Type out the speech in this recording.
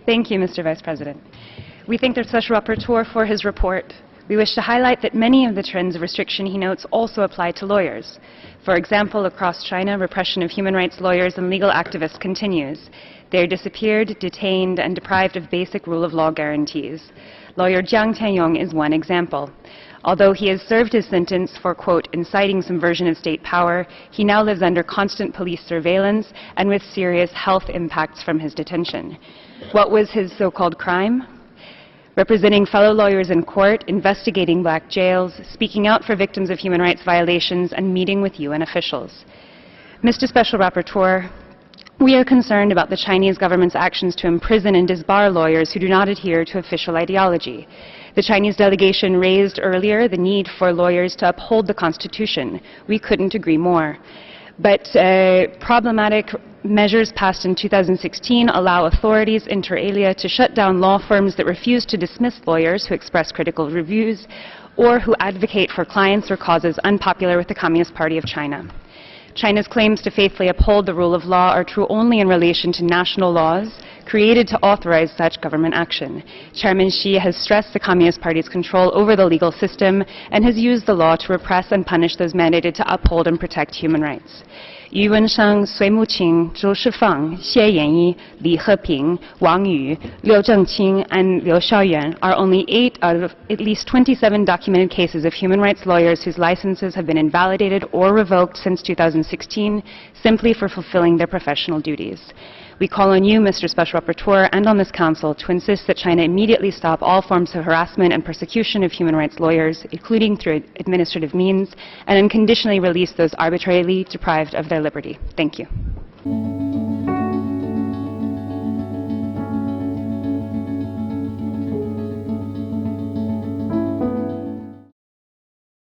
Thank you, Mr. Vice President. We thank the Special Rapporteur for his report. We wish to highlight that many of the trends of restriction he notes also apply to lawyers. For example, across China, repression of human rights lawyers and legal activists continues. They are disappeared, detained, and deprived of basic rule of law guarantees. Lawyer Jiang Tianyong is one example. Although he has served his sentence for, quote, inciting subversion of state power, he now lives under constant police surveillance and with serious health impacts from his detention. What was his so-called crime? Representing fellow lawyers in court, investigating black jails, speaking out for victims of human rights violations, and meeting with UN officials. Mr. Special Rapporteur, we are concerned about the Chinese government's actions to imprison and disbar lawyers who do not adhere to official ideology. The Chinese delegation raised earlier the need for lawyers to uphold the Constitution. We couldn't agree more. But problematic measures passed in 2016 allow authorities, inter alia, to shut down law firms that refuse to dismiss lawyers who express critical reviews or who advocate for clients or causes unpopular with the Communist Party of China. China's claims to faithfully uphold the rule of law are true only in relation to national laws created to authorize such government action. Chairman Xi has stressed the Communist Party's control over the legal system and has used the law to repress and punish those mandated to uphold and protect human rights. Yu Wensheng, Sui Muqing, Zhou Shifang, Xie Yanyi, Li Heping, Wang Yu, Liu Zhengqing, and Liu Xiaoyuan are only 8 out of at least 27 documented cases of human rights lawyers whose licenses have been invalidated or revoked since 2016 simply for fulfilling their professional duties. We call on you, Mr. Special Rapporteur, and on this Council to insist that China immediately stop all forms of harassment and persecution of human rights lawyers, including through administrative means, and unconditionally release those arbitrarily deprived of their liberty. Thank you.